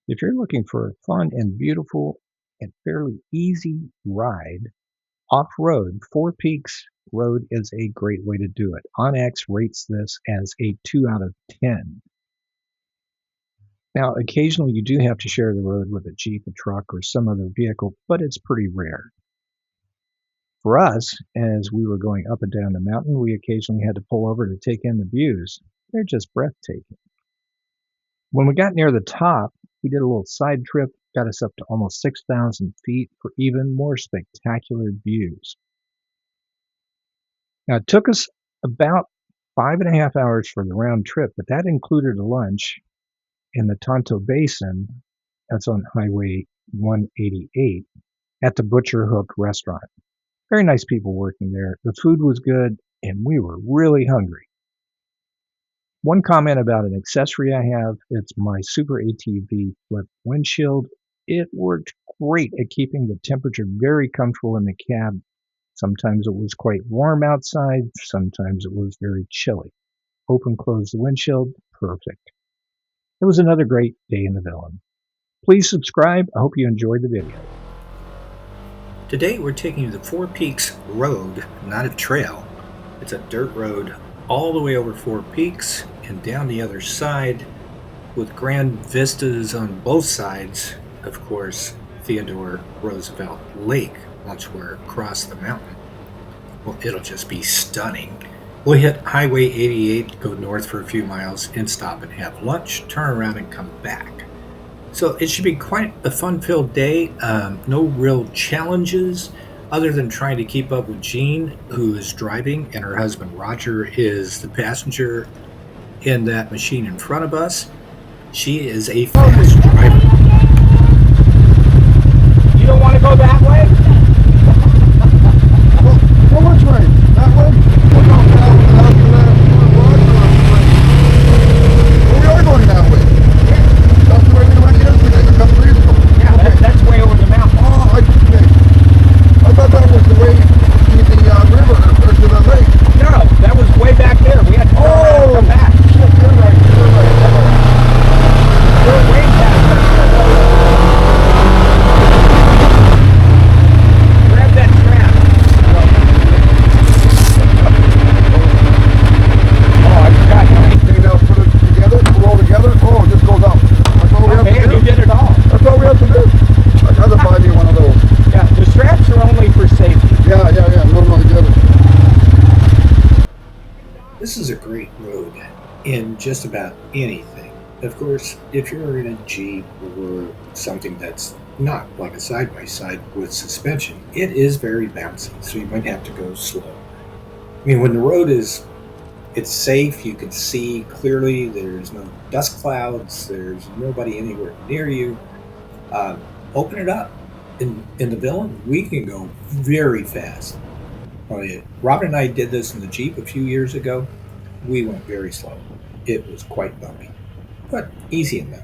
If you're looking for a fun and beautiful and fairly easy ride, off-road, Four Peaks Road is a great way to do it. OnX rates this as a 2 out of 10. Now, occasionally you do have to share the road with a Jeep, a truck, or some other vehicle, but it's pretty rare. For us, as we were going up and down the mountain, we occasionally had to pull over to take in the views. They're just breathtaking. When we got near the top, we did a little side trip, got us up to almost 6,000 feet for even more spectacular views. Now, it took us about 5.5 hours for the round trip, but that included a lunch in the Tonto Basin, that's on Highway 188, at the Butcher Hook restaurant. Very nice people working there. The food was good, and we were really hungry. One comment about an accessory I have, it's my Super ATV Flip windshield. It worked great at keeping the temperature very comfortable in the cab. Sometimes it was quite warm outside, sometimes it was very chilly. Open, close the windshield, perfect. It was another great day in the villain. Please subscribe. I hope you enjoyed the video. Today we're taking you to Four Peaks Road, not a trail. It's a dirt road all the way over Four Peaks and down the other side with grand vistas on both sides. Of course, Theodore Roosevelt Lake once we're across the mountain. Well, it'll just be stunning. We'll hit Highway 88, go north for a few miles, and stop and have lunch, turn around and come back. So it should be quite a fun-filled day. No real challenges other than trying to keep up with Jean, who is driving, and her husband Roger is the passenger in that machine in front of us. She is a fast driver. You don't want to go that way? Well, which way? That way? We are going that way. That's the way we went yesterday, a couple days ago. Yeah, that's way over the mountain. Oh, I thought that was the way to the river, or to the lake. No, that was way back there. We had to turn around and come back. Shit, you're right. We're way past that. Grab that strap. Oh, I forgot. Okay, now put it together, put it all together. Oh, it just goes up. That's all we have to Man, do. you did it all. That's all we have to do. I'd rather buy me one of those. Yeah, the straps are only for safety. Yeah, no, get it. This is a great road in just about anything. Of course, if you're in a Jeep or something that's not like a side-by-side with suspension, it is very bouncy, so you might have to go slow. I mean, when the road it's safe, you can see clearly, there's no dust clouds, there's nobody anywhere near you. Open it up. In the villain, we can go very fast. Robin and I did this in the Jeep a few years ago. We went very slow. It was quite bumpy, but easy enough.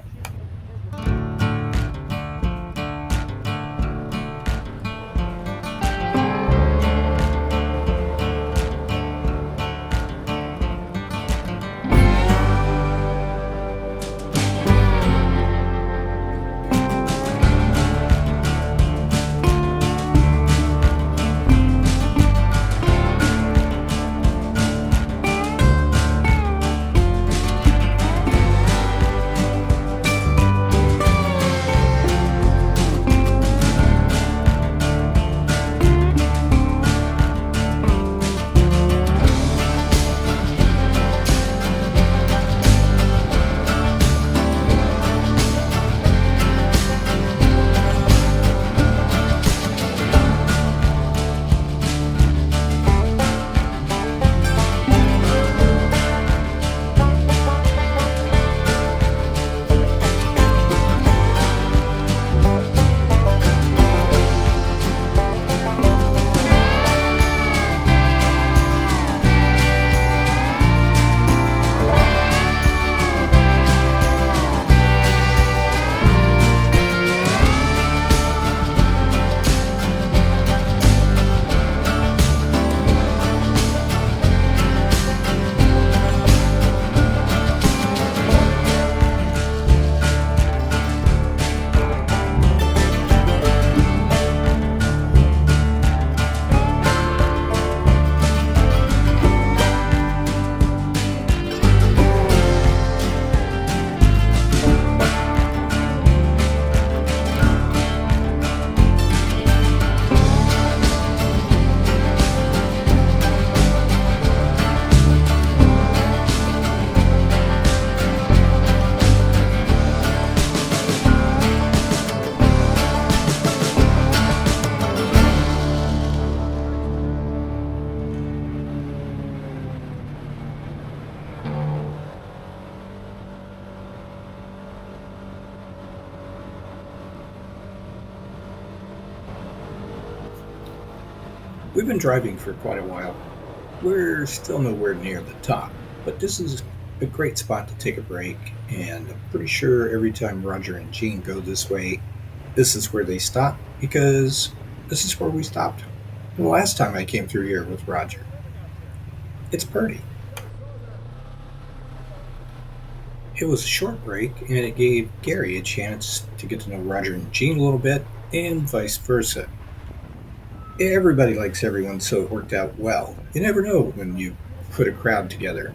We've been driving for quite a while. We're still nowhere near the top, but this is a great spot to take a break, and I'm pretty sure every time Roger and Jean go this way, this is where they stop because this is where we stopped the last time I came through here with Roger. It's Purdy. It was a short break, and it gave Gary a chance to get to know Roger and Jean a little bit, and vice versa. Everybody likes everyone, so it worked out well. You never know when you put a crowd together.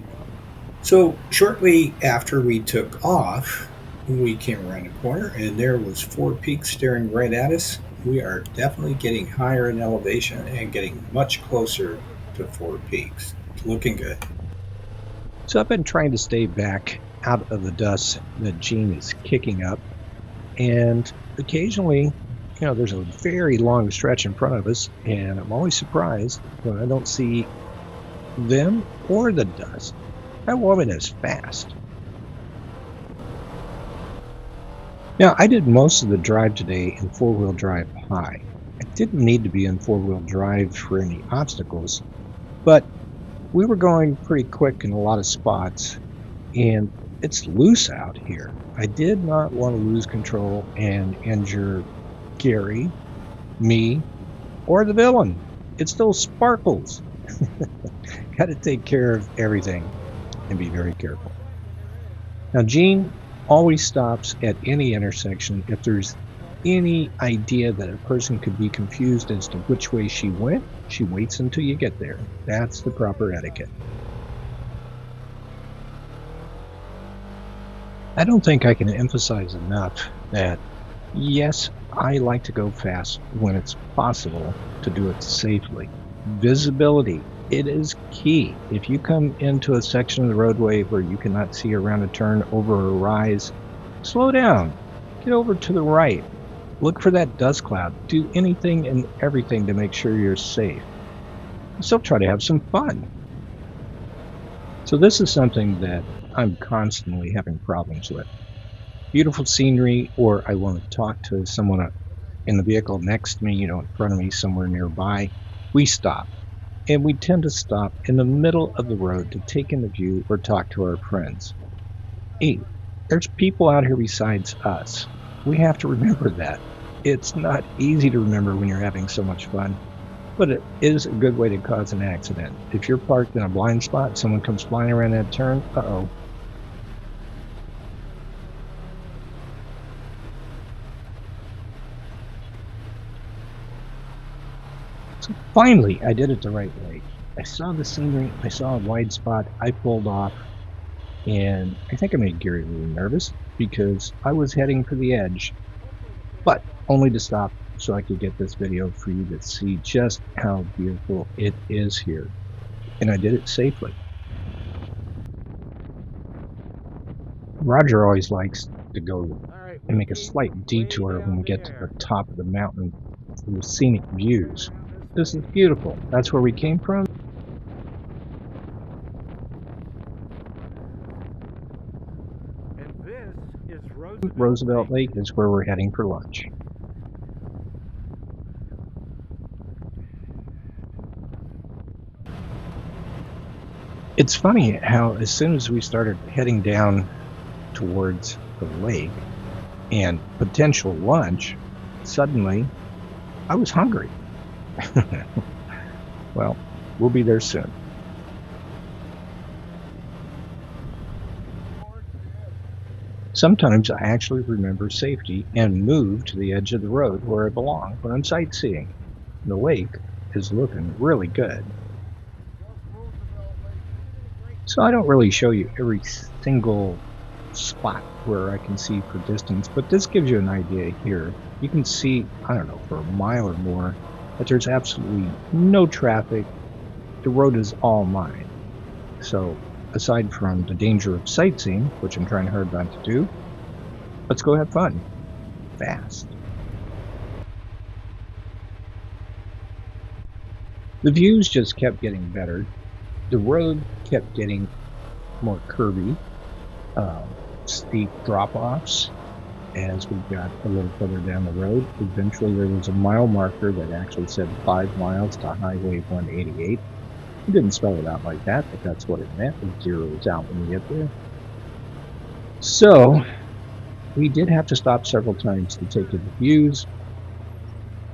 So, shortly after we took off, we came around a corner, and there was Four Peaks staring right at us. We are definitely getting higher in elevation and getting much closer to Four Peaks. It's looking good. So I've been trying to stay back out of the dust that Jean is kicking up, and occasionally, there's a very long stretch in front of us, and I'm always surprised when I don't see them or the dust. That woman is fast. Now, I did most of the drive today in four-wheel drive high. I didn't need to be in four-wheel drive for any obstacles, but we were going pretty quick in a lot of spots, and it's loose out here. I did not want to lose control and injure Gary, me, or the villain. It still sparkles. Got to take care of everything and be very careful. Now, Jean always stops at any intersection if there's any idea that a person could be confused as to which way she went. She waits until you get there. That's the proper etiquette. I don't think I can emphasize enough that, yes, I like to go fast when it's possible to do it safely. Visibility, it is key. If you come into a section of the roadway where you cannot see around a turn, over a rise, slow down. Get over to the right. Look for that dust cloud. Do anything and everything to make sure you're safe. Still try to have some fun. So this is something that I'm constantly having problems with. Beautiful scenery, or I want to talk to someone in the vehicle next to me, in front of me, somewhere nearby. We stop. And we tend to stop in the middle of the road to take in the view or talk to our friends. Hey, there's people out here besides us. We have to remember that. It's not easy to remember when you're having so much fun, but it is a good way to cause an accident. If you're parked in a blind spot, someone comes flying around that turn, uh-oh. So finally, I did it the right way. I saw the scenery, I saw a wide spot, I pulled off, and I think I made Gary really nervous because I was heading for the edge, but only to stop so I could get this video for you to see just how beautiful it is here. And I did it safely. Roger always likes to go and make a slight detour when we get to the top of the mountain for the scenic views. This is beautiful. That's where we came from. And this is Roosevelt Lake is where we're heading for lunch. It's funny how as soon as we started heading down towards the lake and potential lunch, suddenly I was hungry. Well, we'll be there soon. Sometimes I actually remember safety and move to the edge of the road where I belong when I'm sightseeing. The lake is looking really good. So I don't really show you every single spot where I can see for distance, but this gives you an idea here. You can see, I don't know, for a mile or more, that there's absolutely no traffic. The road is all mine. So aside from the danger of sightseeing, which I'm trying hard not to do, let's go have fun. Fast. The views just kept getting better. The road kept getting more curvy, steep drop-offs, as we got a little further down the road. Eventually there was a mile marker that actually said 5 miles to Highway 188. It didn't spell it out like that, but that's what it meant. It zeroes out when you get there. So we did have to stop several times to take in the views,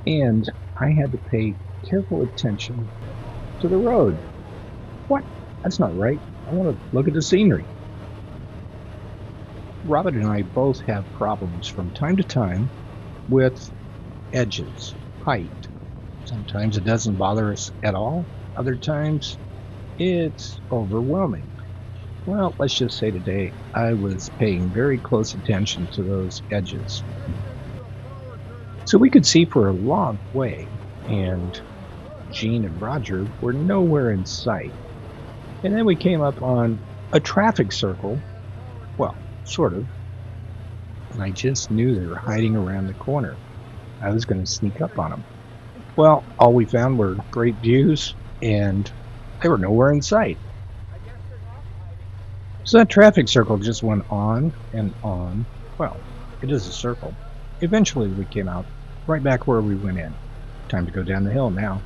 and I had to pay careful attention to the road. What? That's not right. I want to look at the scenery. Robin and I both have problems from time to time with edges, height. Sometimes it doesn't bother us at all. Other times it's overwhelming. Well, let's just say today I was paying very close attention to those edges. So we could see for a long way, and Gene and Roger were nowhere in sight. And then we came up on a traffic circle, well, sort of, and I just knew they were hiding around the corner. I was going to sneak up on them. Well, all we found were great views, and they were nowhere in sight. So that traffic circle just went on and on. Well, it is a circle. Eventually we came out right back where we went in. Time to go down the hill now.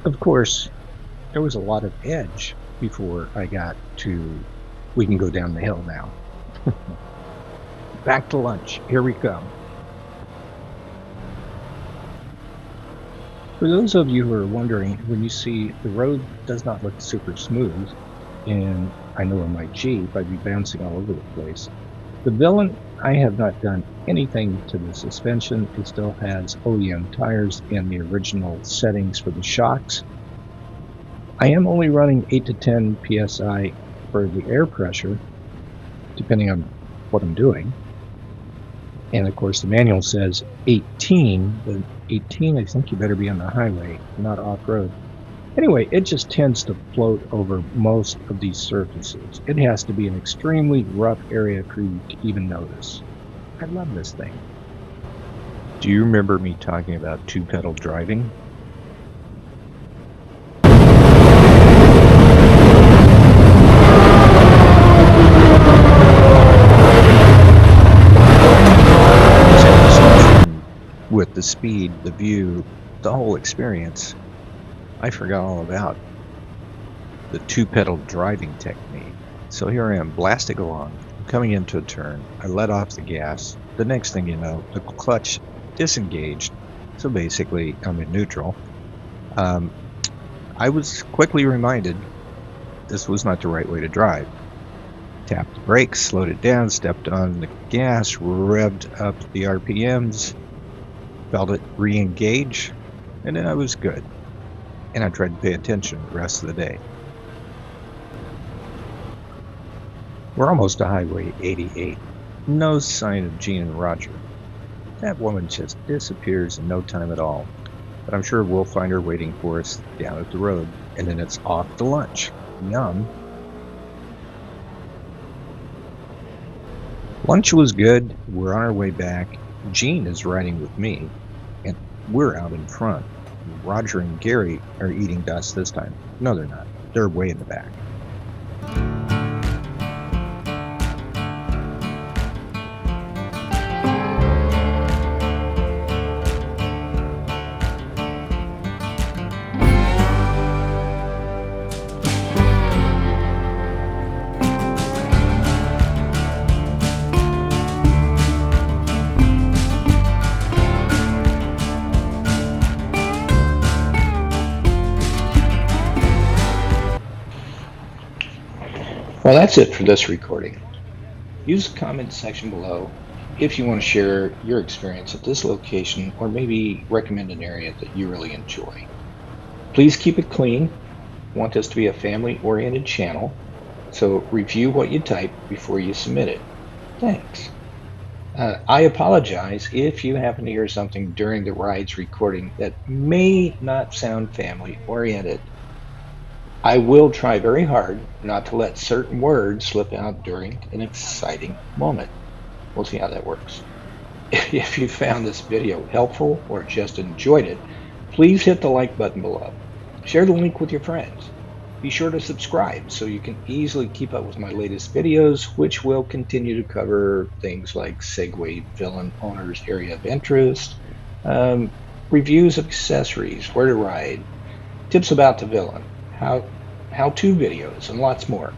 Of course, there was a lot of edge before I got to we can go down the hill now. Back to lunch. Here we come. For those of you who are wondering, when you see the road does not look super smooth, and I know in my Jeep I'd be bouncing all over the place. The villain, I have not done anything to the suspension. It still has OEM tires and the original settings for the shocks. I am only running 8 to 10 psi for the air pressure, depending on what I'm doing. And of course the manual says 18, but 18 I think you better be on the highway, not off-road. Anyway, it just tends to float over most of these surfaces. It has to be an extremely rough area for you to even notice. I love this thing. Do you remember me talking about two-pedal driving? With the speed, the view, the whole experience, I forgot all about the two-pedal driving technique. So here I am blasting along, coming into a turn. I let off the gas. The next thing you know, the clutch disengaged. So basically, I'm in neutral. I was quickly reminded this was not the right way to drive. Tapped the brakes, slowed it down, stepped on the gas, revved up the RPMs, felt it re-engage, and then I was good. And I tried to pay attention the rest of the day. We're almost to Highway 88. No sign of Gene and Roger. That woman just disappears in no time at all. But I'm sure we'll find her waiting for us down at the road. And then it's off to lunch. Yum. Lunch was good. We're on our way back. Gene is riding with me. And we're out in front. Roger and Gary are eating dust this time. No, they're not. They're way in the back. Well, that's it for this recording. Use the comment section below if you want to share your experience at this location or maybe recommend an area that you really enjoy. Please keep it clean. I want this to be a family-oriented channel, so review what you type before you submit it. Thanks. I apologize if you happen to hear something during the ride's recording that may not sound family-oriented. I will try very hard not to let certain words slip out during an exciting moment. We'll see how that works. If you found this video helpful or just enjoyed it, please hit the like button below. Share the link with your friends. Be sure to subscribe so you can easily keep up with my latest videos, which will continue to cover things like Segway villain owners' area of interest, reviews of accessories, where to ride, tips about the villain, how-to videos, and lots more.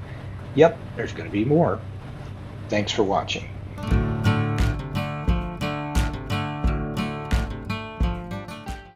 Yep, there's going to be more. Thanks for watching.